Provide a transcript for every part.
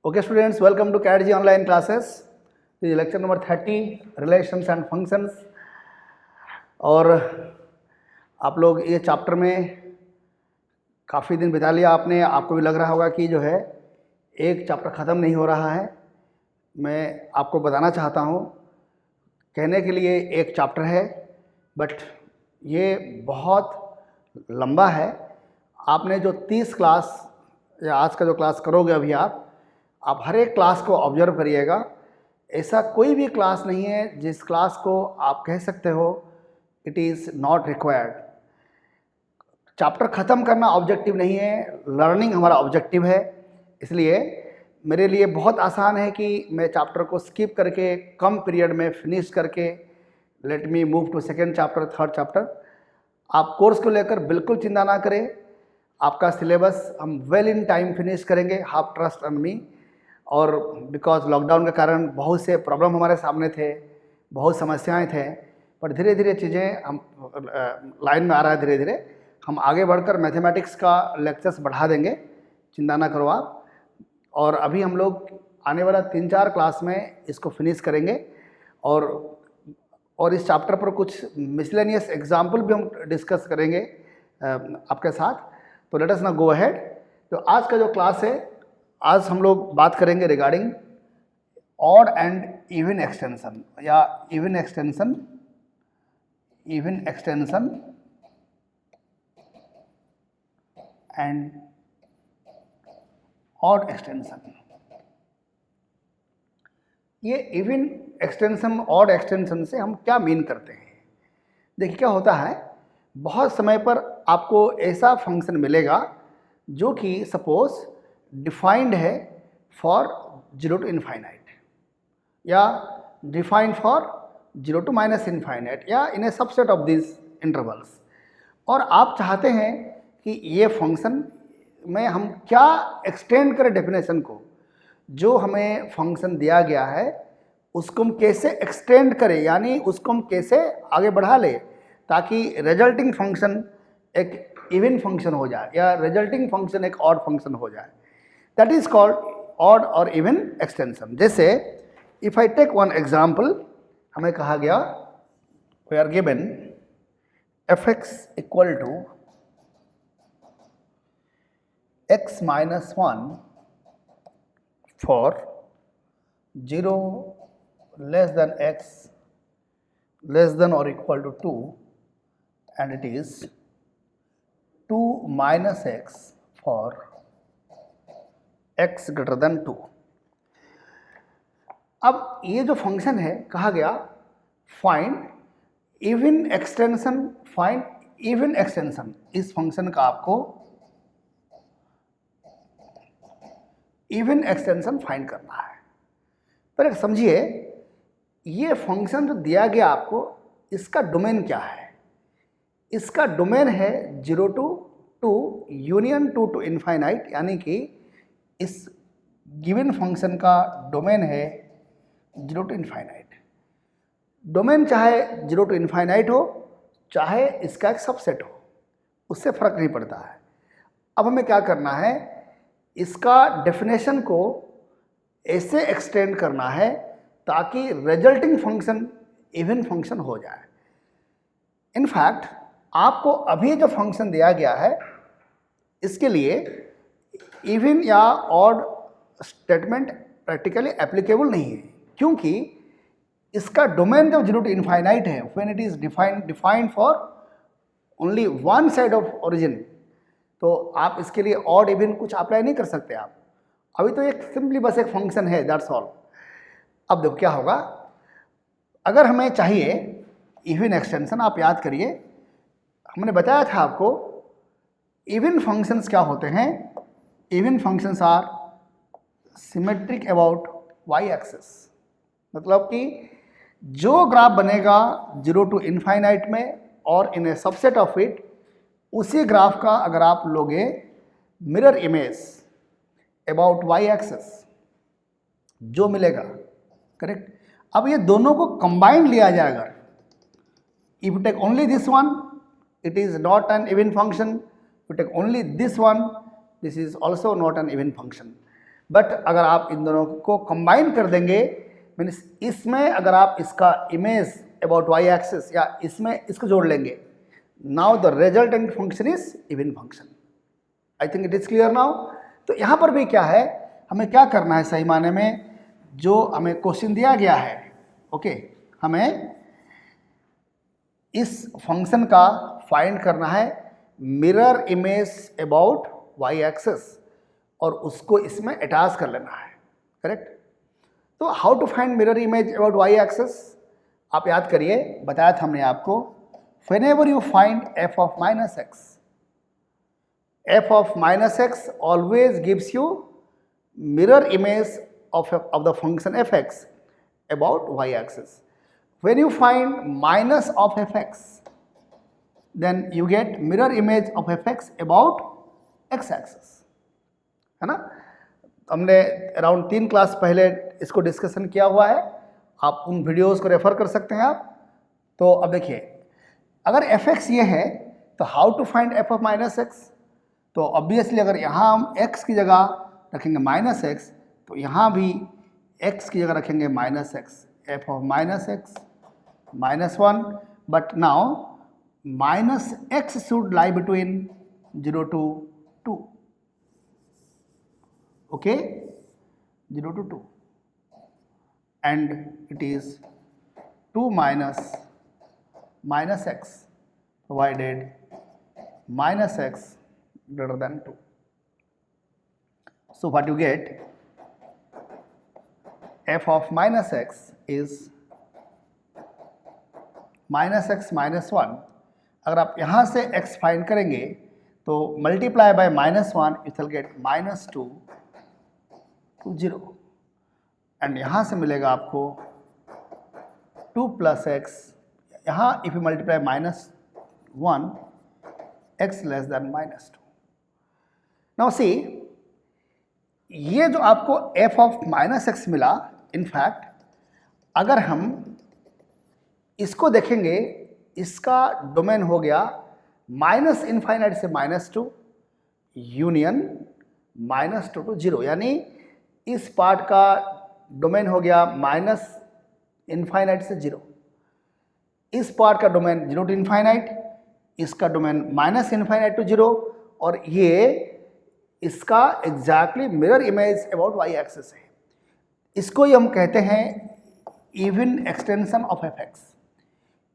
Okay students, welcome to CATG online classes. This is lecture number 30, relations and functions. और आप लोग ये chapter में काफ़ी दिन बिता लिया आपने, आपको भी लग रहा होगा कि जो है एक चैप्टर ख़त्म नहीं हो रहा है। मैं आपको बताना चाहता हूँ, कहने के लिए एक चैप्टर है बट ये बहुत लंबा है। आपने जो 30 क्लास या आज का जो क्लास करोगे अभी आप हर एक क्लास को ऑब्जर्व करिएगा। ऐसा कोई भी क्लास नहीं है जिस क्लास को आप कह सकते हो it is not required. Chapter ख़त्म करना ऑब्जेक्टिव नहीं है, लर्निंग हमारा ऑब्जेक्टिव है। इसलिए मेरे लिए बहुत आसान है कि मैं चैप्टर को स्किप करके कम पीरियड में फिनिश करके let me move to second chapter, third chapter. आप कोर्स को लेकर बिल्कुल चिंता ना करें, आपका सिलेबस हम वेल इन टाइम फिनिश करेंगे, हाफ ट्रस्ट ऑन मी। और बिकॉज लॉकडाउन के कारण बहुत से प्रॉब्लम हमारे सामने थे, बहुत समस्याएं थे, पर धीरे धीरे चीज़ें हम लाइन में आ रहा है। धीरे धीरे हम आगे बढ़कर मैथमेटिक्स का लेक्चर्स बढ़ा देंगे, चिंता ना करो आप। और अभी हम लोग आने वाला 3-4 क्लास में इसको फिनिश करेंगे और इस चैप्टर पर कुछ मिसलेनियस एग्जाम्पल भी हम डिस्कस करेंगे आपके साथ। तो let us now go ahead. तो आज का जो क्लास है, आज हम लोग बात करेंगे regarding odd and even extension या even extension and odd extension. ये इवन एक्सटेंशन ऑड एक्सटेंशन से हम क्या मीन करते हैं? देखिए क्या होता है, बहुत समय पर आपको ऐसा फंक्शन मिलेगा जो कि सपोज डिफाइंड है फॉर 0 to इनफाइनाइट या डिफाइंड फॉर 0 to -इनफाइनाइट या इन a subset of this intervals. और आप चाहते हैं कि ये फंक्शन में हम क्या एक्सटेंड करें डेफिनेशन को, जो हमें फंक्शन दिया गया है उसको हम कैसे एक्सटेंड करें, यानी उसको हम कैसे आगे बढ़ा लें ताकि रिजल्टिंग फंक्शन एक इवन फंक्शन हो जाए या रिजल्टिंग फंक्शन एक ऑड फंक्शन हो जाए। दैट इज कॉल्ड ऑड और इवन एक्सटेंशन। जैसे if I take one example, हमें कहा गया we are given fx equal to x - 1 for 0 less than x less than or equal to 2 and it is 2 minus x for x greater than 2। अब ये जो function है, कहा गया find even extension, find even extension. इस function का आपको even extension find करना है। पर एक समझिए, ये फंक्शन जो दिया गया आपको, इसका डोमेन क्या है? इसका डोमेन है 0 to 2 यूनियन 2 to इनफाइनाइट, यानी कि इस गिवन फंक्शन का डोमेन है 0 to इनफाइनाइट। डोमेन चाहे 0 to इनफाइनाइट हो, चाहे इसका एक सबसेट हो, उससे फर्क नहीं पड़ता है। अब हमें क्या करना है, इसका डेफिनेशन को ऐसे एक्सटेंड करना है ताकि रिजल्टिंग फंक्शन इवन फंक्शन हो जाए। इनफैक्ट आपको अभी जो फंक्शन दिया गया है, इसके लिए इवन या ऑड स्टेटमेंट प्रैक्टिकली एप्लीकेबल नहीं है, क्योंकि इसका डोमेन जब 0 to इनफाइनाइट है, when it is defined for only one side of origin, तो आप इसके लिए ऑड इवन कुछ अप्लाई नहीं कर सकते। आप अभी तो एक सिंपली बस एक फंक्शन है, दैट्स ऑल। अब देखो क्या होगा, अगर हमें चाहिए इवन एक्सटेंशन, आप याद करिए हमने बताया था आपको इवन फंक्शंस क्या होते हैं। Even functions are symmetric about y axis, मतलब कि जो ग्राफ बनेगा 0 to इनफाइनाइट में और in a subset of it, उसी ग्राफ का अगर आप लोगे mirror image about y axis, जो मिलेगा, करेक्ट। अब ये दोनों को कंबाइंड लिया जाएगा। If you take only this one, it is not an even function. You take only this one, this is also not an even function. But अगर आप इन दोनों को कंबाइन कर देंगे, मीन्स इसमें अगर आप इसका इमेज अबाउट वाई एक्सिस या इसमें इसको जोड़ लेंगे, now the resultant function is even function. I think it is clear now. तो यहाँ पर भी क्या है, हमें क्या करना है सही माने में, जो हमें क्वेश्चन दिया गया है, ओके, हमें इस फंक्शन का फाइंड करना है mirror image about y axis और उसको इसमें अटैच कर लेना है, करेक्ट। तो how to find mirror image about y axis, आप याद करिए, बताया था हमने आपको, whenever you find f of minus x, f of minus x always gives you mirror image of the function fx about y-axis. When you find minus of fx, then you get mirror image of fx about x-axis, है ना। हमने around 3 class पहले इसको discussion किया हुआ है, आप उन वीडियोस को रेफर कर सकते हैं आप। तो अब देखिए, अगर fx ये है तो how to find f of minus x, तो ऑब्वियसली अगर यहाँ हम x की जगह रखेंगे माइनस एक्स, तो यहाँ भी x की जगह रखेंगे minus x, f of minus x minus 1, but now minus x should lie between 0 to 2, okay, 0 to 2, and it is 2 minus x provided minus x greater than 2. So what you get, f of minus x is minus x minus 1. अगर आप यहाँ से x find करेंगे तो multiply by minus 1 it will get minus 2 to 0, and यहाँ से मिलेगा आपको 2 plus x, यहाँ if you multiply minus 1 x less than minus 2. Now see, ये जो आपको f ऑफ माइनस एक्स मिला, इनफैक्ट अगर हम इसको देखेंगे, इसका डोमेन हो गया माइनस इनफाइनाइट से माइनस 2 यूनियन माइनस 2 to 0, यानी इस पार्ट का डोमेन हो गया माइनस इनफाइनाइट से 0, इस पार्ट का डोमेन 0 to इनफाइनाइट, इसका डोमेन माइनस इनफाइनाइट टू 0, और ये इसका exactly mirror image about y axis है। इसको ही हम कहते हैं इवन एक्सटेंशन ऑफ fx।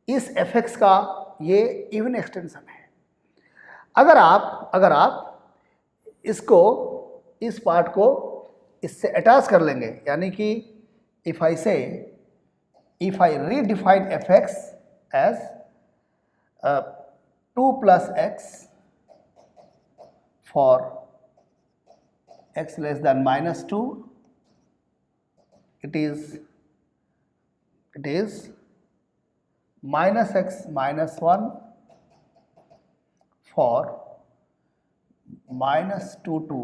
इस fx का ये इवन एक्सटेंशन है। अगर आप इसको, इस पार्ट को इससे अटैच कर लेंगे, यानी कि if I redefine fx as 2 plus x for x less than minus 2, it is minus x minus 1 for minus 2 to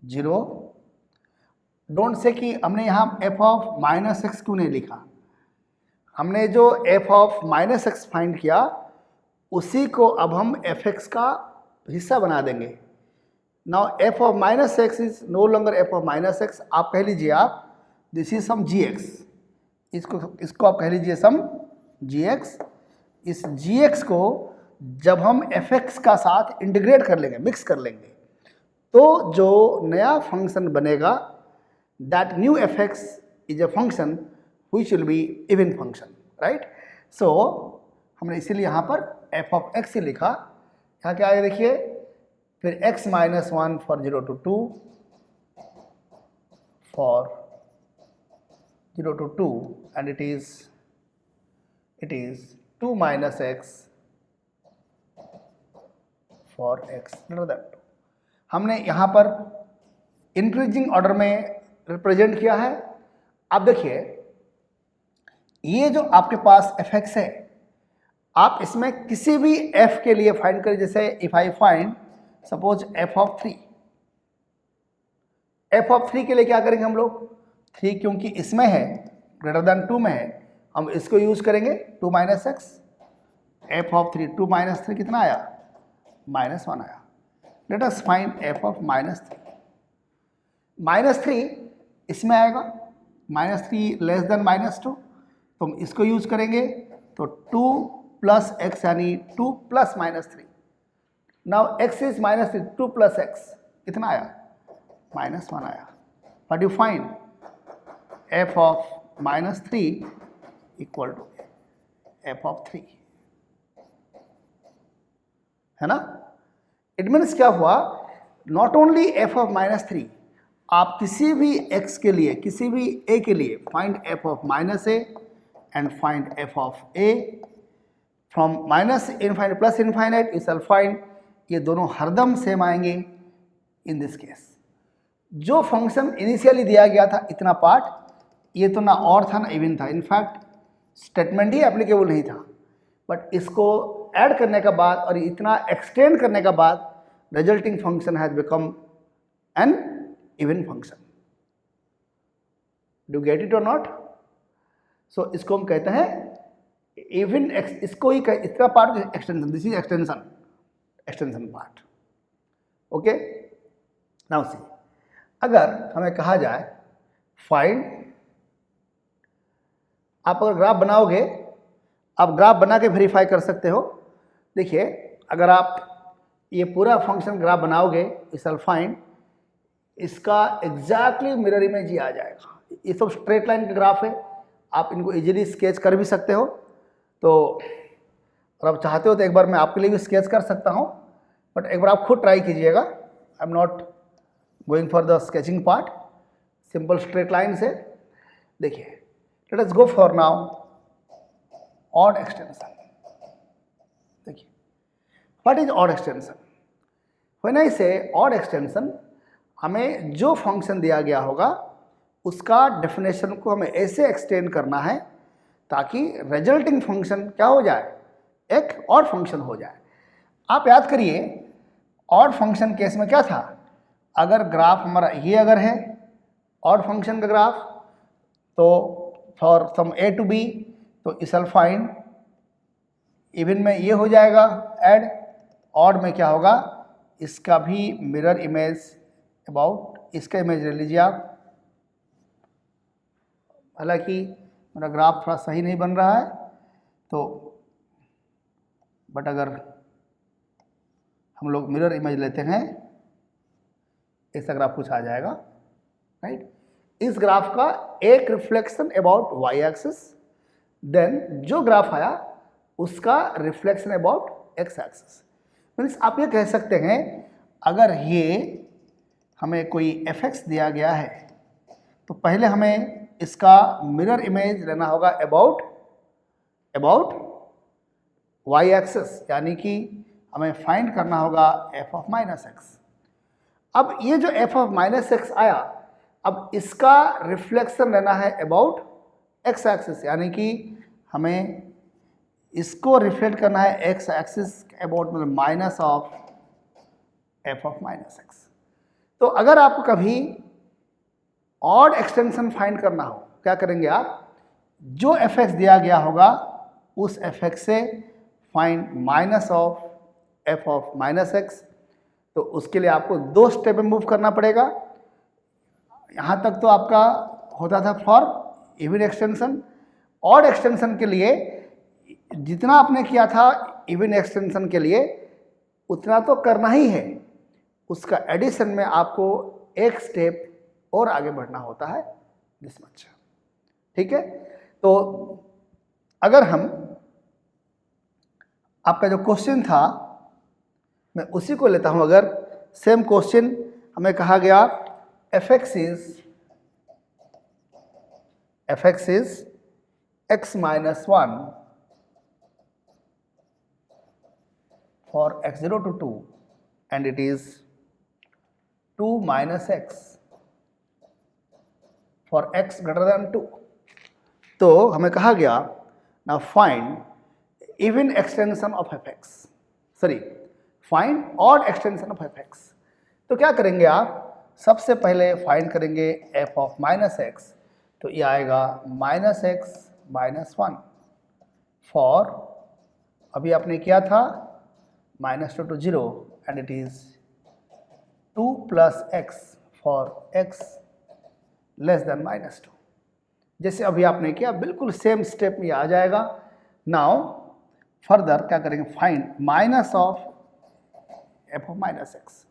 0. Don't say कि हमने यहाँ f ऑफ माइनस एक्स क्यों नहीं लिखा, हमने जो f of minus x find किया उसी को अब हम fx का हिस्सा बना देंगे। Now f of minus x is no longer f of minus x, आप कह लीजिए आप दिस इज सम gx, इसको आप कह लीजिए सम gx। इस gx को जब हम fx का साथ इंटीग्रेट कर लेंगे, मिक्स कर लेंगे, तो जो नया फंक्शन बनेगा that new fx is a function which will be even function, right? So हमने इसीलिए यहाँ पर f of x ही लिखा। यहाँ क्या आया देखिए, फिर x minus 1 for 0 to 2, for 0 to 2, and it is 2 minus x for x greater than 2. हमने यहाँ पर इंक्रीजिंग ऑर्डर में रिप्रेजेंट किया है। अब देखिए, ये जो आपके पास fx है, आप इसमें किसी भी f के लिए फाइंड करें, जैसे if I find suppose f of 3, f of 3 के लिए क्या करेंगे हम लोग, 3 क्योंकि इसमें है ग्रेटर देन 2 में है, हम इसको यूज करेंगे 2 minus x, f of 3 2 minus 3 कितना आया, -1 आया। Let us find f of -3। -3 इसमें आएगा, -3 लेस देन -2, तो हम इसको यूज करेंगे, तो 2 प्लस एक्स यानी 2 plus -3। Now x is -3, 2 plus x कितना आया, -1 आया। What you find, f of -3 equal to f of 3, है ना। इट मीन्स क्या हुआ, नॉट ओनली f ऑफ -3, आप किसी भी x के लिए, किसी भी a के लिए find f of -a and find f of a from -infinite plus infinite, you shall find, ये दोनों हरदम सेम आएंगे इन दिस केस। जो फंक्शन इनिशियली दिया गया था इतना पार्ट, ये तो ना ऑड था ना इवन था, इनफैक्ट स्टेटमेंट ही एप्लीकेबल नहीं था, बट इसको ऐड करने के बाद और इतना एक्सटेंड करने के बाद resulting function has become an even function. Do get it और नॉट? सो इसको हम कहते हैं इवन, इसको ही इतना part extension, this is extension part. Okay, now see, अगर हमें कहा जाए फाइंड, आप अगर ग्राफ बनाओगे, आप ग्राफ बना के वेरीफाई कर सकते हो। देखिए, अगर आप ये पूरा फंक्शन ग्राफ बनाओगे, यू शैल फाइंड इसका एग्जैक्टली मिरर इमेज ही आ जाएगा। ये सब स्ट्रेट लाइन के ग्राफ है, आप इनको इजीली स्केच कर भी सकते हो। तो अगर आप चाहते हो तो एक बार मैं आपके लिए भी स्केच कर सकता हूँ, बट एक बार आप खुद ट्राई कीजिएगा। I am not going for the sketching part, simple straight line से। देखिए, let us go for now odd extension. देखिए, what is odd extension? When I say odd extension, हमें जो फंक्शन दिया गया होगा उसका डेफिनेशन को हमें ऐसे एक्सटेंड करना है ताकि रिजल्टिंग फंक्शन क्या हो जाए, एक ऑड फंक्शन हो जाए। आप याद करिए, ऑड फंक्शन केस में क्या था, अगर ग्राफ हमारा ये अगर है ऑड फंक्शन का ग्राफ, तो for some a to b, तो इस शैल फाइंड इवन में ये हो जाएगा ऐड, ऑड में क्या होगा, इसका भी मिरर इमेज अबाउट, इसका इमेज ले लीजिए आप। हालांकि मेरा ग्राफ थोड़ा सही नहीं बन रहा है, तो बट अगर हम लोग मिरर इमेज लेते हैं, ऐसा ग्राफ कुछ आ जाएगा, राइट। इस ग्राफ का एक reflection about y axis, then जो ग्राफ आया उसका reflection about x axis. Means आप ये कह सकते हैं, अगर ये हमें कोई एफएक्स दिया गया है, तो पहले हमें इसका मिरर इमेज लेना होगा अबाउट वाई एक्सिस, यानी कि हमें फाइंड करना होगा एफ ऑफ -x। अब ये जो एफ ऑफ -x आया, अब इसका रिफ्लेक्शन लेना है अबाउट एक्स एक्सिस, यानी कि हमें इसको रिफ्लेक्ट करना है एक्स एक्सिस अबाउट मतलब minus of F of -x। तो अगर आपको कभी ऑड एक्सटेंशन फाइंड करना हो, क्या करेंगे आप, जो एफ दिया गया होगा उस एफ से find minus of F of -x। तो उसके लिए आपको 2 स्टेप में मूव करना पड़ेगा। यहाँ तक तो आपका होता था for even extension. Odd extension के लिए जितना आपने किया था इवन एक्सटेंशन के लिए उतना तो करना ही है, उसका एडिशन में आपको एक स्टेप और आगे बढ़ना होता है, दिस मच। ठीक है, तो अगर हम, आपका जो क्वेश्चन था मैं उसी को लेता हूं। अगर सेम क्वेश्चन हमें कहा गया F x is x - 1 for x0 to 2 and it is 2 - x for x greater than 2, तो हमें कहा गया now find even extension of fx, sorry find odd extension of fx। तो क्या करेंगे आप, सबसे पहले फाइंड करेंगे f of -x, तो ये आएगा -x - 1 फॉर, अभी आपने किया था -2 to 0 and it is 2 + x for x less than -2। जैसे अभी आपने किया बिल्कुल सेम स्टेप में आ जाएगा। नाउ फर्दर क्या करेंगे, find minus of f of -x।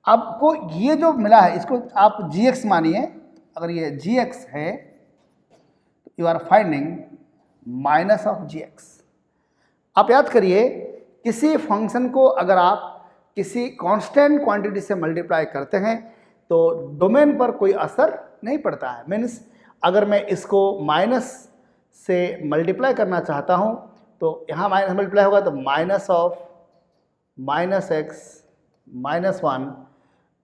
आपको ये जो मिला है इसको आप gx मानिए। अगर ये gx है तो you are finding minus of gx। आप याद करिए, किसी फंक्शन को अगर आप किसी कांस्टेंट क्वांटिटी से मल्टीप्लाई करते हैं तो डोमेन पर कोई असर नहीं पड़ता है। मीन्स अगर मैं इसको माइनस से मल्टीप्लाई करना चाहता हूं तो यहाँ माइनस मल्टीप्लाई होगा तो minus of -x-1,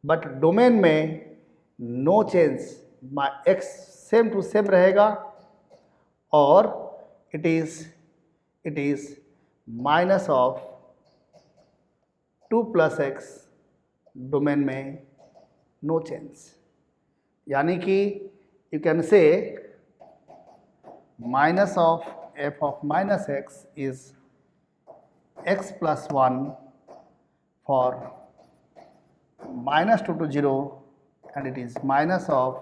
but domain में no change, x same to same रहेगा और it is minus of 2 + x, domain में नो चेंज। यानी कि you can say minus of f of -x is x + 1 for -2 to 0 and it is minus of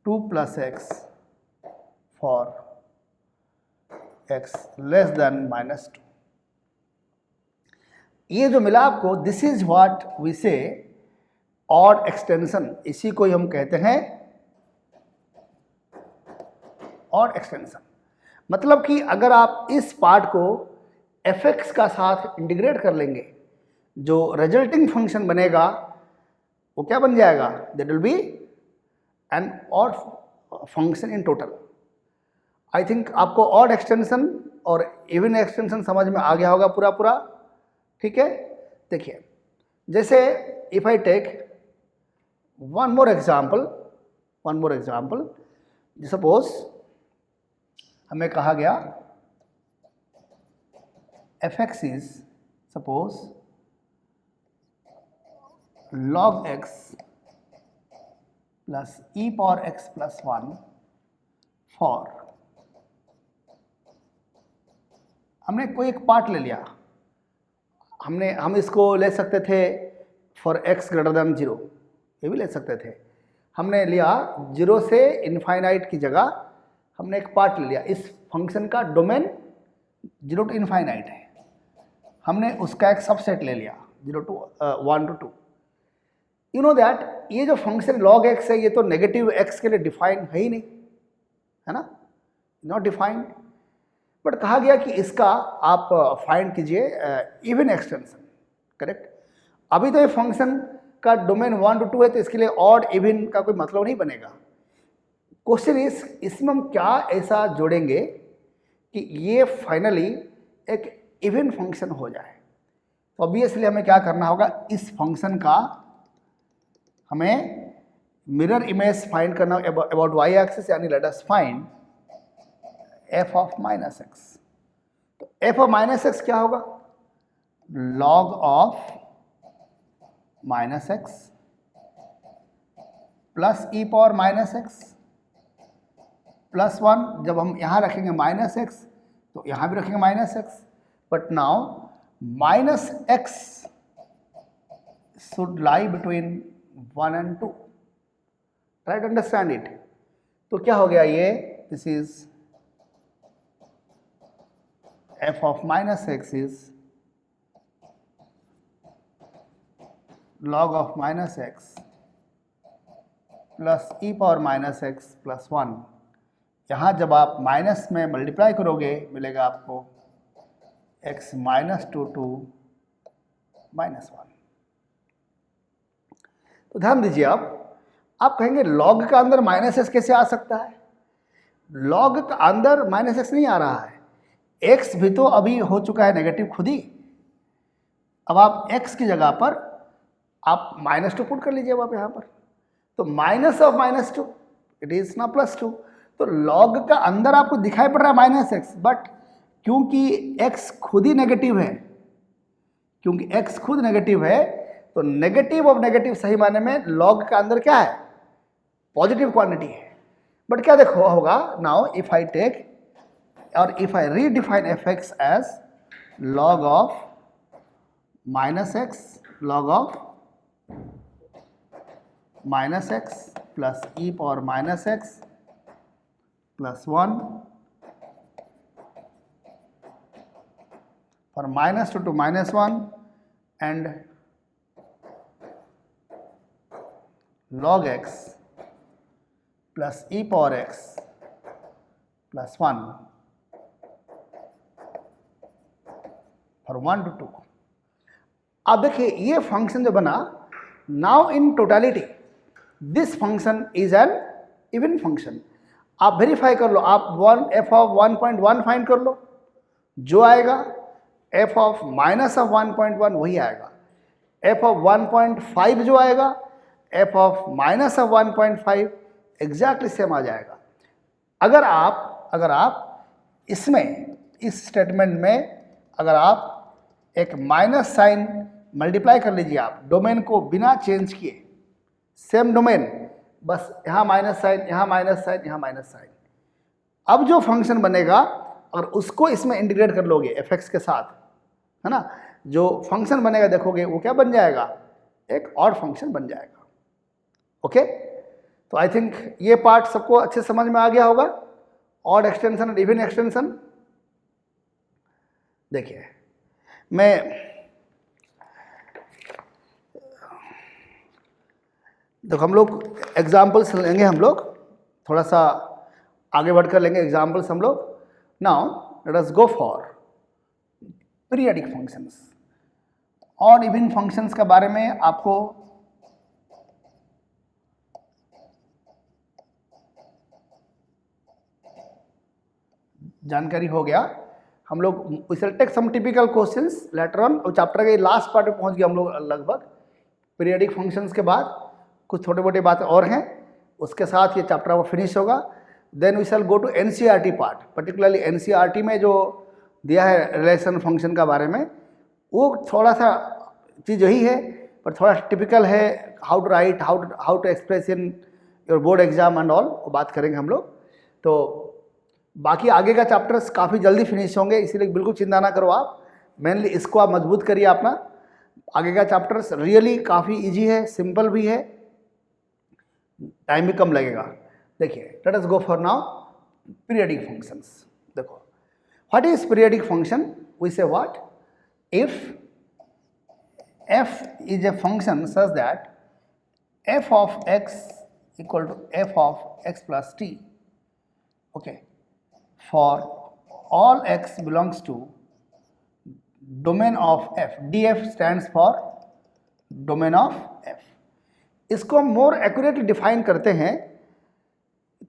2 + x for x less than -2। ये जो मिला आपको, this is what we से odd extension. इसी को ही हम कहते हैं ऑड एक्सटेंशन। मतलब कि अगर आप इस पार्ट को fx का साथ इंटीग्रेट कर लेंगे, जो रिजल्टिंग फंक्शन बनेगा वो क्या बन जाएगा, that will be an odd function in total. I think आपको ऑड एक्सटेंशन और इवन एक्सटेंशन समझ में आ गया होगा पूरा। ठीक है, देखिए जैसे if I take one more example, suppose हमें कहा गया fx is suppose log x plus e power x plus 1 for, हमने कोई एक पार्ट ले लिया। हम इसको ले सकते थे फॉर x ग्रेटर देन 0, ये भी ले सकते थे। हमने लिया 0 से इनफाइनाइट की जगह हमने एक पार्ट ले लिया। इस फंक्शन का डोमेन 0 to इनफाइनाइट है, हमने उसका एक सबसेट ले लिया 1 to 2। यू नो दैट ये जो फंक्शन log x है ये तो नेगेटिव x के लिए डिफाइंड है ही नहीं, है ना, नॉट डिफाइंड। बट कहा गया कि इसका आप फाइंड कीजिए इवन एक्सटेंशन, करेक्ट। अभी तो ये फंक्शन का डोमेन 1 to 2 है तो इसके लिए ऑड इवन का कोई मतलब नहीं बनेगा। क्वेश्चन इज इसमें हम क्या ऐसा जोड़ेंगे कि ये फाइनली एक इवन फंक्शन हो जाए। तो ऑब्वियसली हमें क्या करना होगा, इस फंक्शन का हमें मिरर इमेज फाइंड करना अबाउट y एक्सिस, यानी let us find f of -x। तो f ऑफ -x क्या होगा, log of -x plus e power -x plus 1। जब हम यहाँ रखेंगे -x तो यहाँ भी रखेंगे -x, but now -x should lie between 1 and 2। try to understand it। तो क्या हो गया, ये this is f of -x is log of -x plus e power -x plus 1। यहाँ जब आप माइनस में मल्टीप्लाई करोगे मिलेगा आपको x -2 to -1। तो ध्यान दीजिए, आप कहेंगे लॉग का अंदर -x कैसे आ सकता है। लॉग का अंदर -x नहीं आ रहा है, x भी तो अभी हो चुका है नेगेटिव खुद ही। अब आप x की जगह पर आप -2 पुट कर लीजिए आप यहाँ पर, तो माइनस ऑफ -2 इट इज ना +2। तो लॉग का अंदर आपको दिखाई पड़ रहा है -x, बट क्योंकि x खुद ही नेगेटिव है, तो नेगेटिव ऑफ नेगेटिव सही मायने में लॉग का अंदर क्या है, पॉजिटिव क्वांटिटी है। बट क्या देखो होगा, नाउ इफ आई टेक और if I redefine fx as log of -x log of minus x plus e power minus x plus 1 for minus 2 to minus 1 and log x plus e power x plus 1 for 1 to 2. अब देखिए ये function जो बना, now in totality this function is an even function. आप verify कर लो, आप F of 1.1 find कर लो, जो आएगा एफ ऑफ माइनस ऑफ 1.1 वही आएगा. एफ ऑफ 1.5 जो आएगा, f of minus of 1.5 exactly same आ जाएगा. अगर आप इसमें इस स्टेटमेंट में अगर आप एक माइनस साइन मल्टीप्लाई कर लीजिए, आप डोमेन को बिना चेंज किए, सेम डोमेन, बस यहाँ माइनस साइन, यहाँ माइनस साइन, यहाँ माइनस साइन. अब जो फंक्शन बनेगा अगर उसको इसमें इंटीग्रेट कर लोगे एफ एक्स के साथ, है ना, जो फंक्शन बनेगा देखोगे वो क्या बन जाएगा, एक ऑड फंक्शन बन जाएगा. ओके, तो आई थिंक ये पार्ट सबको अच्छे समझ में आ गया होगा. ऑड एक्सटेंशन और इवन एक्सटेंशन. देखिए मैं देखो हम लोग एग्जाम्पल्स लेंगे, हम लोग थोड़ा सा आगे बढ़कर लेंगे एग्जाम्पल्स हम लोग. Now let us go for periodic functions. और इवन फंक्शंस के बारे में आपको जानकारी हो गया. हम लोग we will take some typical questions later on. और चैप्टर के लास्ट पार्ट में पहुंच गए हम लोग लगभग. पीरियडिक फंक्शंस के बाद कुछ छोटे मोटे बातें और हैं, उसके साथ ये चैप्टर वो फिनिश होगा. Then we shall go to NCERT part. Particularly NCERT में जो दिया है रिलेशन फंक्शन का बारे में, वो थोड़ा सा चीज़ यही है पर थोड़ा टिपिकल है. How to write, how to express in your board exam and all, वो बात करेंगे हम लोग. तो बाकी आगे का चैप्टर्स काफ़ी जल्दी फिनिश होंगे, इसीलिए बिल्कुल चिंता ना करो आप. मेनली इसको आप मजबूत करिए अपना. आगे का चैप्टर्स रियली काफ़ी इजी है, सिंपल भी है, टाइम भी कम लगेगा. देखिए let us go for now periodic functions. देखो what is periodic function. We say what if f is a function such that f of x equal to f of x plus t, okay, for all x belongs to domain of f. df stands for domain of f. इसको हम मोर accurately define करते हैं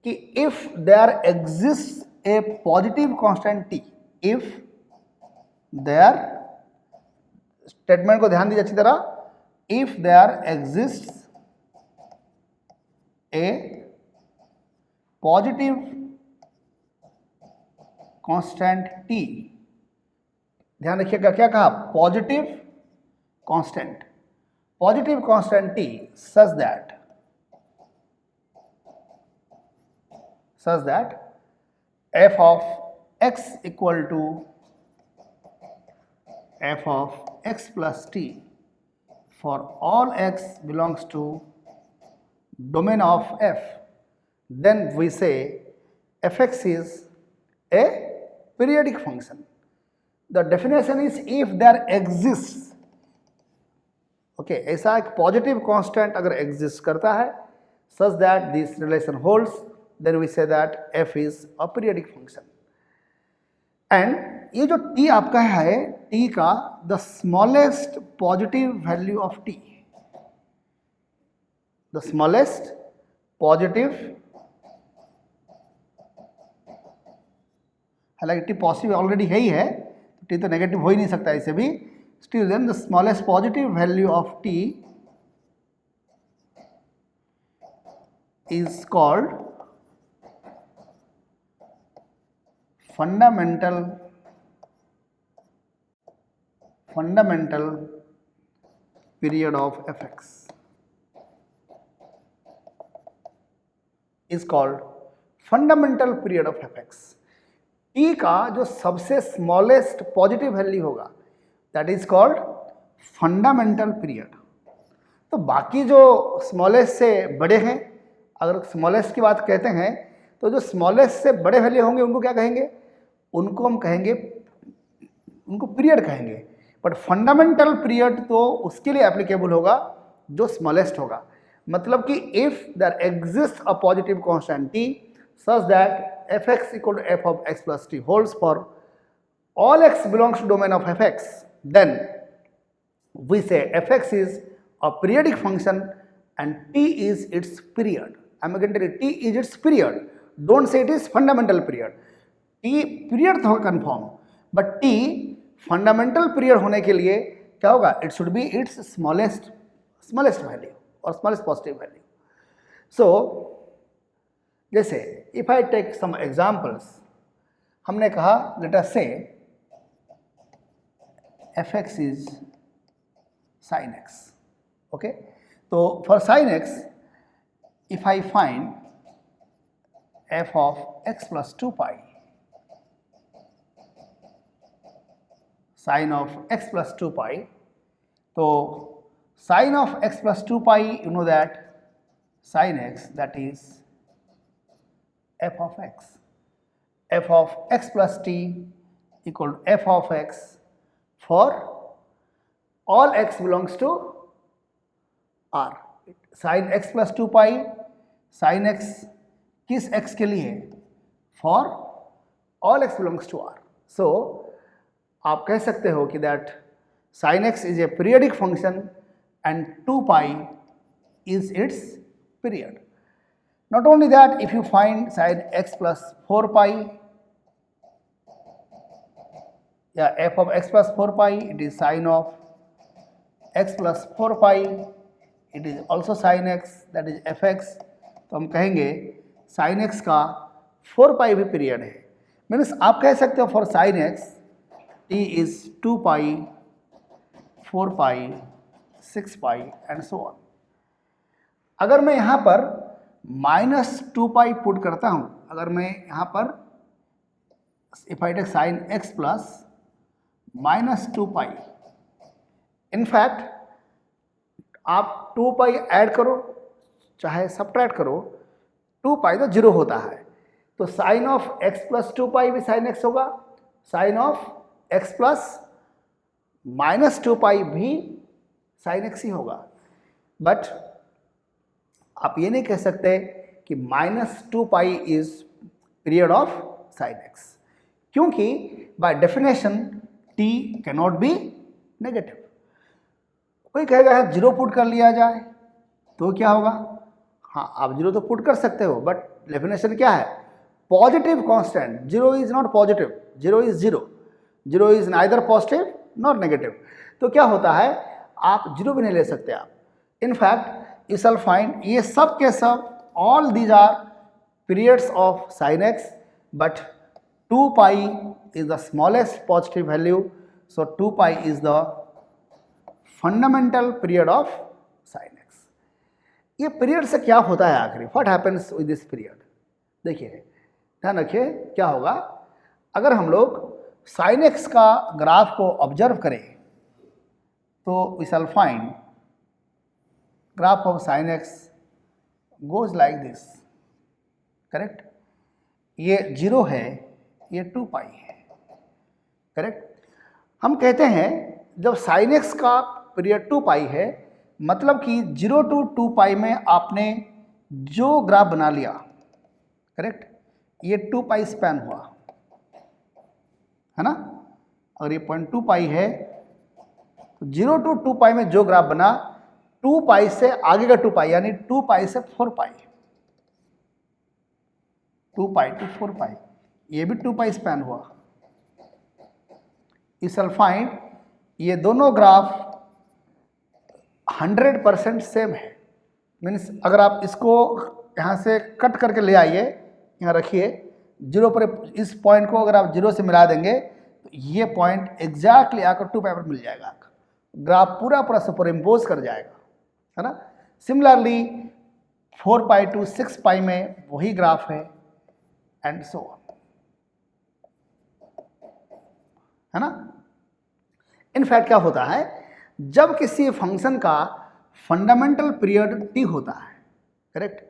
कि if there exist a positive constant t, if there, statement को ध्यान दीजिए अच्छी तरह, if there exist a positive constant t. ध्यान रखिएगा क्या कहा, positive constant. Positive constant t such that f of x equal to f of x plus t for all x belongs to domain of f, then we say fx is a periodic function. The definition is if there exists, okay, ऐसा एक positive constant अगर exist करता है such that this relation holds, then we say that f is a periodic function. And ये जो t आपका है, t का the smallest positive value of t, the smallest positive, हालांकि t पॉजिटिव ऑलरेडी है ही है, t तो नेगेटिव हो ही नहीं सकता इसे भी. Still then the smallest positive value of t is called fundamental period of fx, is called fundamental period of fx. t का जो सबसे स्मॉलेस्ट पॉजिटिव वैल्यू होगा, that is called fundamental period. तो बाकी जो स्मॉलेस्ट से बड़े हैं, अगर स्मॉलेस्ट की बात कहते हैं तो जो स्मॉलेस्ट से बड़े वैल्यू होंगे उनको क्या कहेंगे, उनको हम कहेंगे, उनको पीरियड कहेंगे। बट फंडामेंटल पीरियड तो उसके लिए एप्लीकेबल होगा जो स्मॉलेस्ट होगा। मतलब कि if there exist a positive constant t such that fx equal to f of x plus t holds for all x belongs to domain of fx, then we say fx is a periodic function and t is its period. I'm going to tell you t is its period. Don't say it is fundamental period. t period तो confirm, but t fundamental period होने के लिए क्या होगा, it should be its smallest value or smallest positive value. So जैसे if I take some examples, हमने कहा let us say fx is sin x, okay? तो for sin x, if I find f of x plus 2 pi, sin of x plus 2 pi, तो sin of x plus 2 pi, you know that sin x, that is f of x. f of x plus t equal to f of x for all x belongs to r. sin x plus 2 pi, sin x किस x के लिए, for all x belongs to r. So आप कह सकते हो कि that sin x is a periodic function and 2 pi is its period. Not only that, if you find sin x plus 4 pi, f of x plus 4 pi, it is sin of x plus 4 pi, it is also sin x, that is fx. तो हम कहेंगे sin x का 4 pi भी period है। Means आप कह सकते हो for sin x t is 2 pi, 4 pi, 6 pi and so on. अगर मैं यहाँ पर -2 पाई पुट करता हूँ, अगर मैं यहाँ पर if I take sine x plus -2 pi, in fact आप 2 पाई ऐड करो चाहे सब्ट्रैक्ट करो, 2 पाई तो 0 होता है, तो साइन ऑफ x प्लस 2 पाई भी साइन x होगा, साइन ऑफ x प्लस -2 पाई भी साइन x ही होगा। बट आप ये नहीं कह सकते कि -2 pi is period of sine x, क्योंकि by definition t cannot be negative. कोई कहेगा है 0 पुट कर लिया जाए तो क्या होगा, हाँ आप 0 तो पुट कर सकते हो, बट डेफिनेशन क्या है, positive constant, 0 is not positive, 0 is 0, 0 is neither positive not negative. तो क्या होता है, आप 0 भी नहीं ले सकते आप। इनफैक्ट you shall find ये सब के सब all these are periods of sin x, but 2 pi is the smallest positive value, so 2 pi is the fundamental period of sin x. ये पीरियड से क्या होता है आखिरी, what happens with this period? देखिए ध्यान रखिए क्या होगा, अगर हम लोग sin x का ग्राफ को ऑब्जर्व करें तो we shall find graph of sin x goes like this, correct, ये 0 है, ये 2 पाई है, करेक्ट। हम कहते हैं जब sin x का पीरियड 2 पाई है, मतलब कि 0 to 2 पाई में आपने जो ग्राफ बना लिया, करेक्ट, ये 2 पाई स्पैन हुआ है ना। अगर ये 0.2 पाई है तो 0 to 2 पाई में जो ग्राफ बना, 2 पाई से आगे का 2 पाई यानी 2 पाई से 4 पाई, 2 पाई टू 4 पाई, ये भी 2 पाई स्पैन हुआ। इस फाइंड ये दोनों ग्राफ 100% सेम है। मीन्स अगर आप इसको यहाँ से कट करके ले आइए, यहाँ रखिए 0 पर, इस पॉइंट को अगर आप 0 से मिला देंगे तो ये पॉइंट एग्जैक्टली आकर 2 पाई पर मिल जाएगा, ग्राफ पूरा पूरा सुपर इम्पोज कर जाएगा, है ना। सिमिलरली 4 पाई टू 6 पाई में वही ग्राफ है एंड सो ऑन, है ना। इनफैक्ट क्या होता है, जब किसी फंक्शन का फंडामेंटल पीरियड टी होता है, करेक्ट।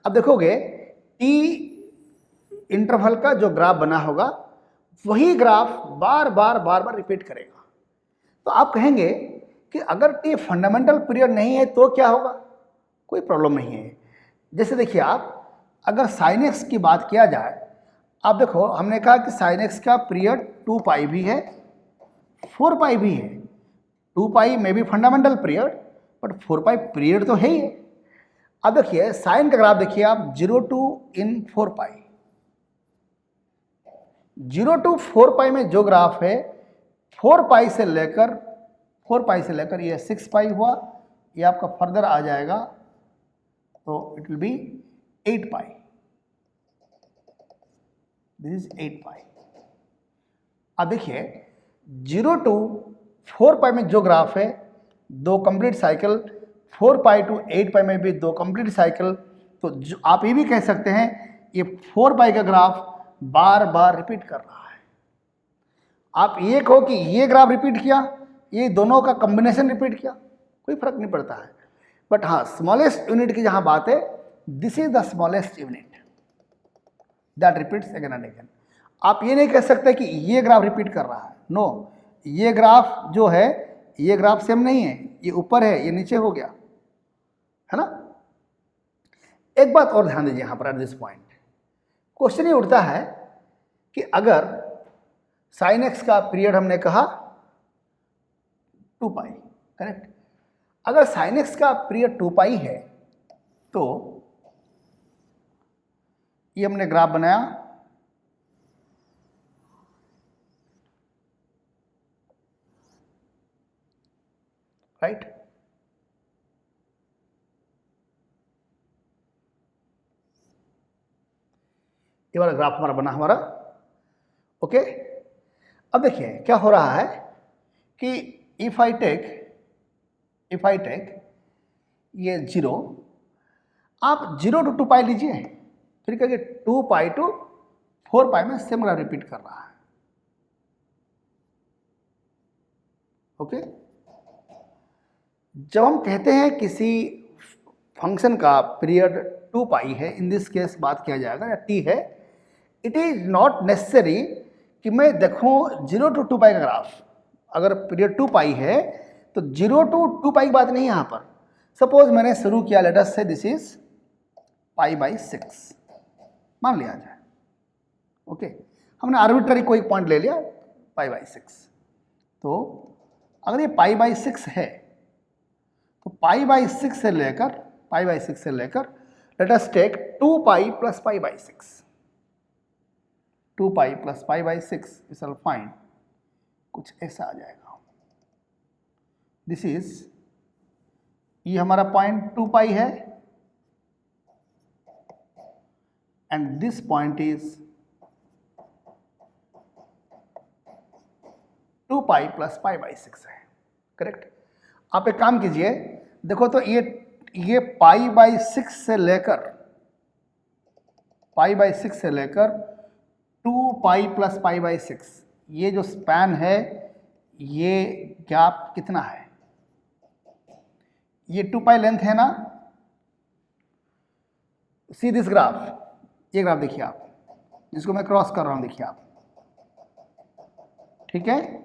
अब देखोगे टी इंटरवल का जो ग्राफ बना होगा वही ग्राफ बार बार रिपीट करेगा। तो आप कहेंगे कि अगर टी फंडामेंटल पीरियड नहीं है तो क्या होगा, कोई प्रॉब्लम नहीं है। जैसे देखिए आप अगर साइन एक्स की बात किया जाए, आप देखो हमने कहा कि साइन एक्स का पीरियड 2 पाई भी है 4 पाई भी है। 2 पाई में भी fundamental period, but 4 pi period तो है ही है। अब देखिए साइन का ग्राफ देखिए आप 0 to 4 पाई, 0 to 4 पाई में जो ग्राफ है 4 पाई से लेकर ये 6 पाई हुआ, ये आपका फर्दर आ जाएगा तो it will be 8 pi, this is 8 पाई। अब देखिए 0 to 4 पाई में जो ग्राफ है 2 कंप्लीट साइकिल, 4 पाई to 8 पाई में भी 2 कंप्लीट साइकिल। तो आप ये भी कह सकते हैं ये 4 पाई का ग्राफ बार बार रिपीट कर रहा है। आप ये कहो कि ये ग्राफ रिपीट किया, ये दोनों का कॉम्बिनेशन रिपीट किया, कोई फर्क नहीं पड़ता है। बट हाँ, स्मॉलेस्ट यूनिट की जहां बात है, this is the smallest unit that repeats again and again. आप ये नहीं कह सकते कि ये ग्राफ रिपीट कर रहा है, नो, ये ग्राफ जो है ये ग्राफ सेम नहीं है, ये ऊपर है ये नीचे हो गया, है ना। एक बात और ध्यान दीजिए यहां पर एट दिस पॉइंट, क्वेश्चन ये उठता है कि अगर साइन एक्स का पीरियड हमने कहा 2 पाई, करेक्ट। अगर साइन एक्स का पीरियड 2 पाई है तो ये हमने ग्राफ बनाया, राइट। ये वाला ग्राफ हमारा बना हमारा, ओके। अब देखिए क्या हो रहा है कि इफ आई टेक ये 0, आप 0 to 2 पाई लीजिए, फिर कहिए 2 पाई to 4 पाई में सेम ग्राफ रिपीट कर रहा है, ओके। जब हम कहते हैं किसी फंक्शन का पीरियड 2 पाई है, इन दिस केस बात किया जाएगा या t है, इट इज नॉट नेसेसरी कि मैं देखूं 0 to 2 पाई का ग्राफ। अगर पीरियड 2 पाई है तो 0 to 2 पाई की बात नहीं है यहाँ पर। सपोज मैंने शुरू किया, लेट अस से दिस इज π/6 मान लिया जाए, ओके। हमने आर्बिट्ररी कोई पॉइंट ले लिया π/6। तो अगर ये π/6 है तो π/6 से लेकर let us take 2 pi plus π/6, 2 pi plus π/6 is find कुछ ऐसा आ जाएगा। दिस इज, ये हमारा पॉइंट 2 पाई है and this point is 2 pi plus π/6 है, करेक्ट। आप एक काम कीजिए, देखो तो ये π/6 से लेकर 2 पाई प्लस π/6, ये जो स्पैन है, ये गैप कितना है, ये 2 पाई लेंथ है ना। सी दिस ग्राफ, ये ग्राफ देखिए आप, जिसको मैं क्रॉस कर रहा हूं, देखिए आप, ठीक है।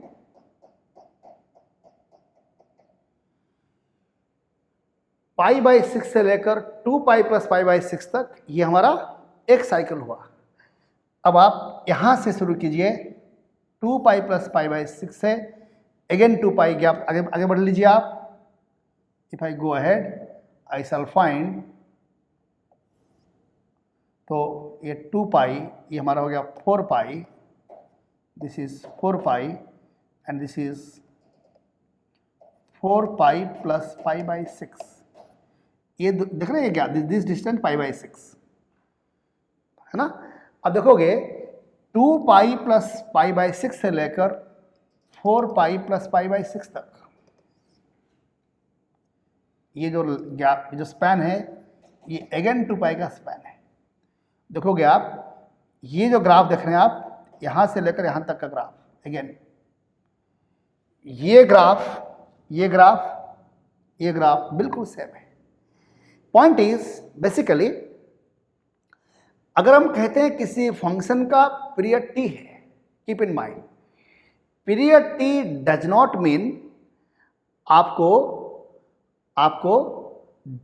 π/6 से लेकर 2 पाई प्लस π/6 तक ये हमारा एक साइकिल हुआ। अब आप यहां से शुरू कीजिए 2 पाई प्लस π/6 से, अगेन 2 पाई गैप, आगे बढ़ लीजिए आप। If I go ahead I shall find, तो ये 2 पाई, ये हमारा हो गया 4 pi, this is 4 pi and this is 4 pi plus π/6। ये देख रहे हैं क्या, दिस डिस्टेंस π/6 है ना। अब देखोगे 2 पाई प्लस π/6 से लेकर 4 पाई प्लस π/6 तक, ये जो गैप, जो स्पैन है, ये अगेन 2 पाई का स्पैन है। देखोगे आप, ये जो ग्राफ देख रहे हैं आप, यहां से लेकर यहां तक का ग्राफ, अगेन ये ग्राफ ये ग्राफ बिल्कुल सेम है। पॉइंट इज बेसिकली अगर हम कहते हैं किसी फंक्शन का पीरियड टी है, keep in mind period T does not mean आपको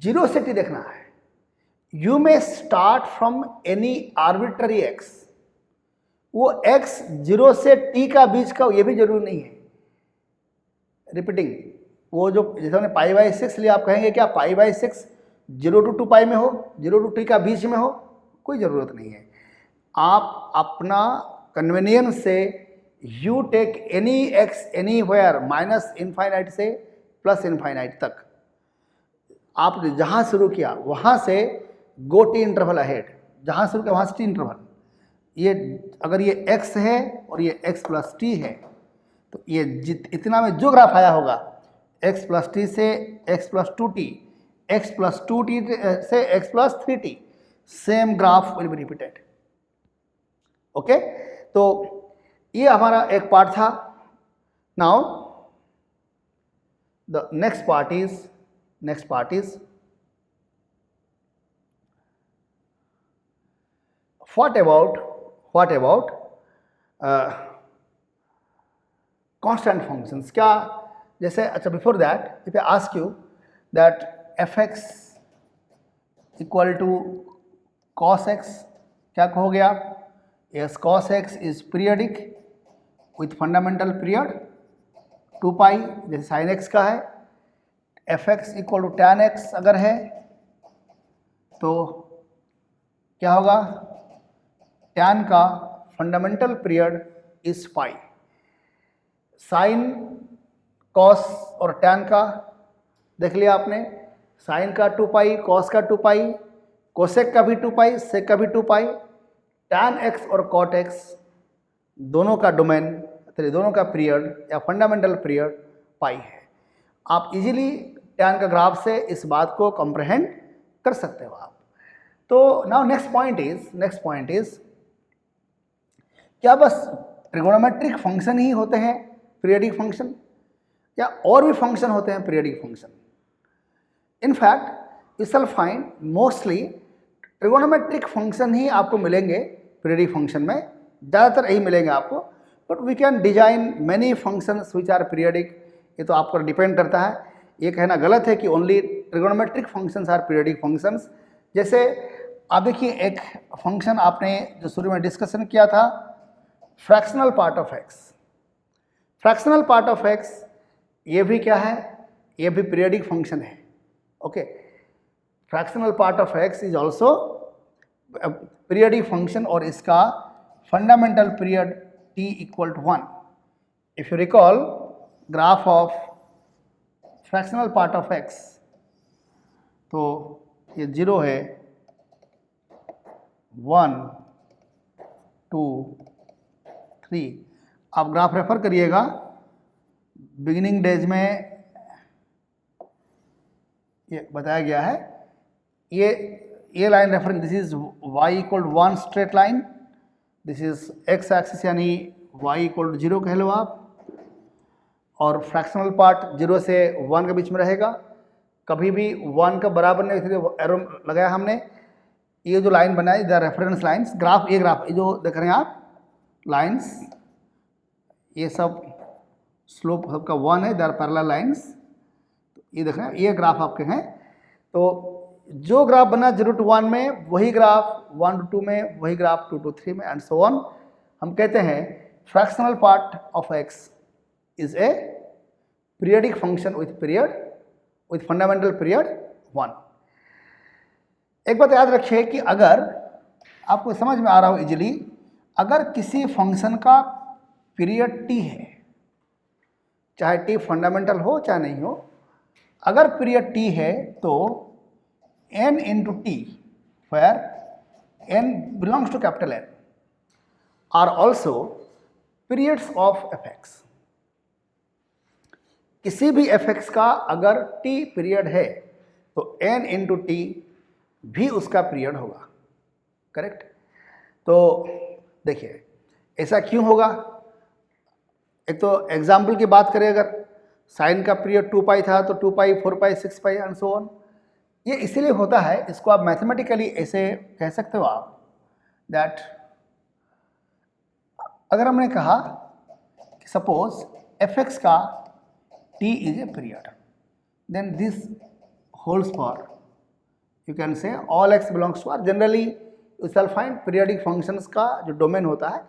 जीरो से टी देखना है। You may start from any arbitrary x, वो एक्स जीरो से टी का बीच का ये भी जरूरी नहीं है। रिपीटिंग, वो जो जैसे हमने पाई बाई 6 लिया, आप कहेंगे क्या पाई बाई 6 0 to 2 पाई में हो, 0 to टी का बीच में हो, कोई ज़रूरत नहीं है। आप अपना कन्वीनियंस से you take any x anywhere minus infinite से प्लस इनफाइनाइट तक, आपने जहाँ शुरू किया वहाँ से गो टी इंटरवल अहेड, जहाँ शुरू किया वहाँ से टी इंटरवल। ये अगर ये x है और ये x प्लस टी है तो ये इतना में जो ग्राफ आया होगा x प्लस टी से x plus 2t, x plus 2t से x plus 3t, same graph will be repeated. Okay, तो ये हमारा एक पार्ट था। Now the next part is what about constant functions? क्या जैसे, अच्छा before that if I ask you that fx equal to cos x, क्या कहोगे आप? Yes, cos x is periodic with fundamental period 2 pi, जैसे sin x का है। fx equal to tan x अगर है तो क्या होगा? tan का fundamental period is pi. Sine cos और tan का देख लिया आपने, साइन का 2 पाई, कॉस का 2 पाई, कोसेक का भी 2 पाई, सेक का भी 2 पाई। tan x और cot x दोनों का डोमेन, दोनों का पीरियड या फंडामेंटल पीरियड पाई है। आप इजीली tan का ग्राफ से इस बात को कॉम्प्रहेंड कर सकते हो आप। तो नाउ नेक्स्ट पॉइंट इज क्या बस ट्रिगोनोमेट्रिक फंक्शन ही होते हैं पीरियडिक फंक्शन, या और भी फंक्शन होते हैं periodic function? In fact you shall find mostly trigonometric function ही आपको मिलेंगे पीरियडिक फंक्शन में, ज़्यादातर यही मिलेंगे आपको। But we can design many functions which are periodic, ये तो आपको डिपेंड करता है। ये कहना गलत है कि only trigonometric functions are periodic functions. जैसे आप देखिए, एक फंक्शन आपने जो शुरू में डिस्कशन किया था, fractional part of x. Fractional part of x ये भी क्या है? ये भी पीरियडिक फंक्शन है। Okay, fractional part of x is also periodic function और इसका fundamental period t equal to 1। If you recall graph of fractional part of x, तो ये 0 है, 1 2 3। आप ग्राफ रेफर करिएगा, बिगिनिंग डेज में ये बताया गया है। ये line reference, this is y equal to 1 straight line, this is x axis यानी y इक्वल टू 0 कह लो आप, और फ्रैक्शनल पार्ट 0 से 1 के बीच में रहेगा, कभी भी 1 का बराबर नहीं, इसलिए एरो लगाया हमने। ये जो लाइन बनाई द रेफरेंस लाइन्स, ग्राफ ये जो देख रहे हैं आप लाइन्स, ये सब स्लोप सबका 1 है, दर पैरेलल लाइन्स। ये देख रहे हैं, ये ग्राफ आपके हैं। तो जो ग्राफ बना 0 to 1 में, वही ग्राफ 1 to 2 में, वही ग्राफ 2 to 3 में, एंड सो ऑन। हम कहते हैं fractional part of x is a periodic function with fundamental period 1। एक बात याद रखिए कि अगर आपको समझ में आ रहा हो इजीली, अगर किसी फंक्शन का पीरियड t है, चाहे t फंडामेंटल हो चाहे नहीं हो, अगर पीरियड t है तो n into t, where n belongs to capital N, are also periods of fx। किसी भी fx का अगर t पीरियड है तो n into t भी उसका पीरियड होगा, करेक्ट? तो देखिए ऐसा क्यों होगा? एक तो एग्जाम्पल की बात करें अगर, साइन का पीरियड 2 पाई था तो 2 पाई, 4 पाई, 6 पाई एंड सो ऑन। ये इसीलिए होता है, इसको आप मैथमेटिकली ऐसे कह सकते हो आप दैट अगर हमने कहा कि सपोज fx का t is a period, then this holds for you can say all x belongs to r। Generally you shall find periodic functions का जो डोमेन होता है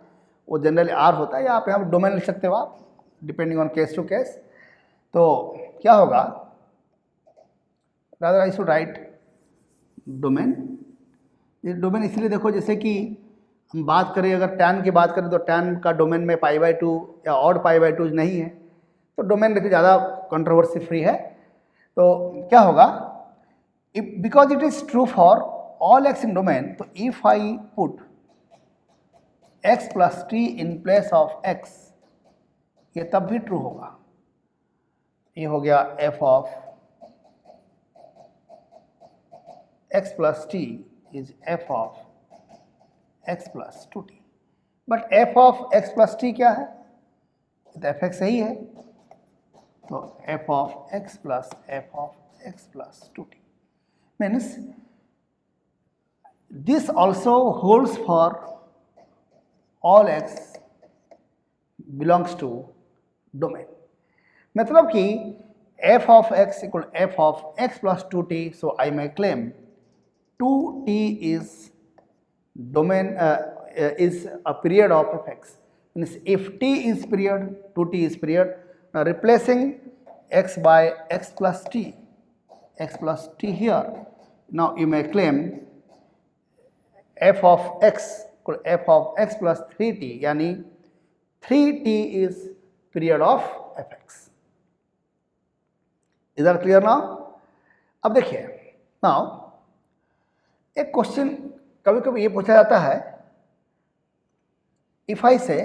वो जनरली r होता है, या आप यहाँ डोमेन लिख सकते हो आप depending on case to case. तो क्या होगा, rather I should write domain. ये डोमेन इसलिए देखो, जैसे कि हम बात करें, अगर टैन की बात करें तो टैन का डोमेन में π/2 या ऑड π/2 नहीं है, तो डोमेन देखिए ज़्यादा कंट्रोवर्सी फ्री है। तो क्या होगा, if because it is true for all x in domain, तो if I put x plus T in place of x, ये तब भी ट्रू होगा। ये हो गया f of x plus t is f of x plus 2t। But f of x plus t क्या है, तो f x सही है, तो f of x plus f of x plus 2t means this also holds for all x belongs to domain. मतलब कि f of x equal f of x plus 2t, so I may claim 2t is domain is a period of fx. Means if t is period, 2t is period. Now replacing x by x plus t here. Now you may claim f of x equal f of x plus 3t, यानी 3t is period of fx. Is that clear now? अब देखिए, now एक question कभी कभी ये पूछा जाता है, इफ आई से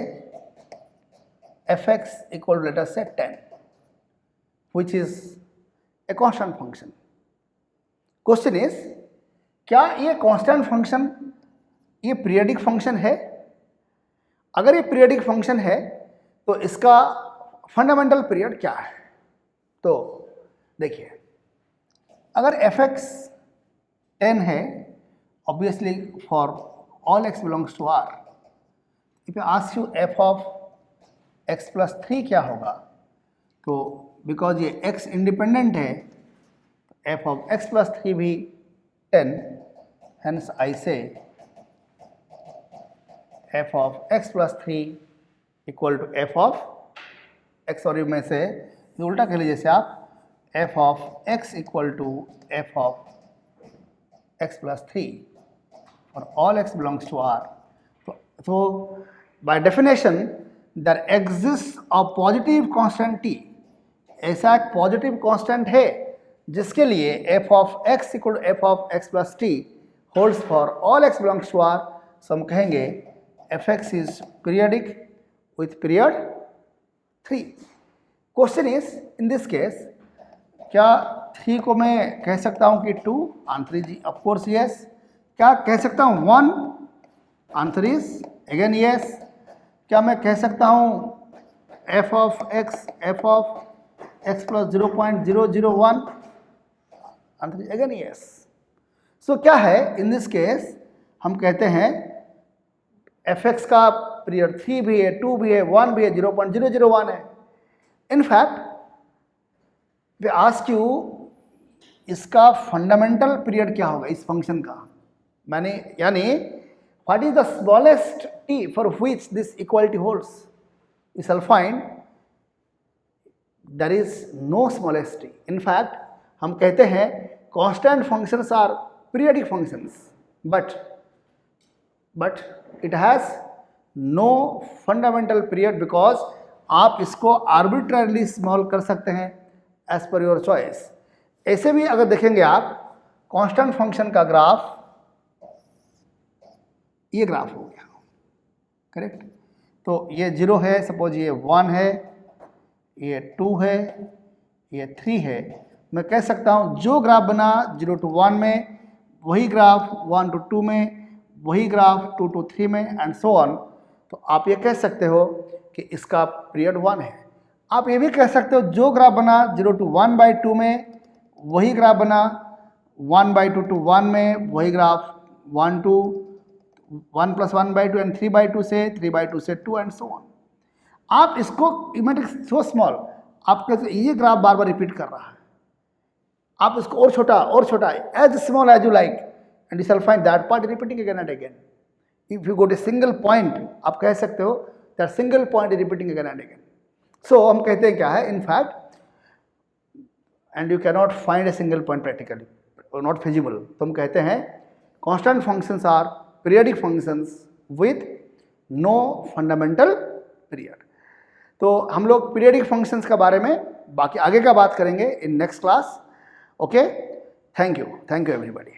fx इक्वल लेट अस से 10 which is a constant function. Question is, क्या ये कांस्टेंट फंक्शन ये पीरियडिक फंक्शन है? अगर ये पीरियडिक फंक्शन है तो इसका फंडामेंटल पीरियड क्या है? तो देखिए, अगर fx 10 है, obviously for all x belongs to r, if I ask you f of x plus 3 क्या होगा, तो because ये x इंडिपेंडेंट है, f of x plus 3 भी 10, hence I say f of x plus 3 equal to f of x, sorry मैं से उल्टा कह लीजिए, जैसे आप f of x equal to f of x plus 3 for all x belongs to r. So by definition there exists a positive constant t. ऐसा एक positive constant है जिसके लिए f of x equal to f of x plus t holds for all x belongs to r. So हम कहेंगे fx is periodic with period 3. Question is, in this case, क्या 3 को मैं कह सकता हूँ कि 2? Answer is of course yes. क्या कह सकता हूँ 1? Answer is again yes. क्या मैं कह सकता हूँ f of x plus 0.001? Answer is again yes. So क्या है, इन दिस केस हम कहते हैं fx का पीरियड 3 भी है, 2 भी है, 1 भी है, 0.001 है। इनफैक्ट वे आस्क यू इसका फंडामेंटल पीरियड क्या होगा इस फंक्शन का, मैंने यानी what is the smallest t for which this equality holds, you shall find there is no smallest t. In fact हम कहते हैं constant functions are periodic functions, but it has no fundamental period, because आप इसको arbitrarily small कर सकते हैं as per your choice. ऐसे भी अगर देखेंगे आप कांस्टेंट फंक्शन का ग्राफ, ये ग्राफ हो गया, करेक्ट। तो ये 0 है, सपोज ये 1 है, ये 2 है, ये 3 है। मैं कह सकता हूँ जो ग्राफ बना 0 to 1 में, वही ग्राफ 1 to 2 में, वही ग्राफ 2 to 3 में एंड सो ऑन। तो आप ये कह सकते हो कि इसका पीरियड 1 है। आप ये भी कह सकते हो जो ग्राफ बना 0 to 1/2 में वही ग्राफ बना 1/2 to 1 में, वही ग्राफ 1 to 1 + 1/2 एंड 3/2 से 3/2 से 2 एंड सो ऑन। आप इसको सो स्मॉल, आपका ये ग्राफ बार बार रिपीट कर रहा है, आप इसको और छोटा as small as you like and you shall find that part repeating again and again. If you go to single point, आप कह सकते हो that single point repeating again and again. So हम कहते हैं क्या है, in fact, and you cannot find a single point practically, not feasible. तो हम कहते हैं constant functions are periodic functions with no fundamental period. तो हम लोग पीरियडिक फंक्शंस के बारे में बाकी आगे का बात करेंगे in next class. Okay, thank you everybody.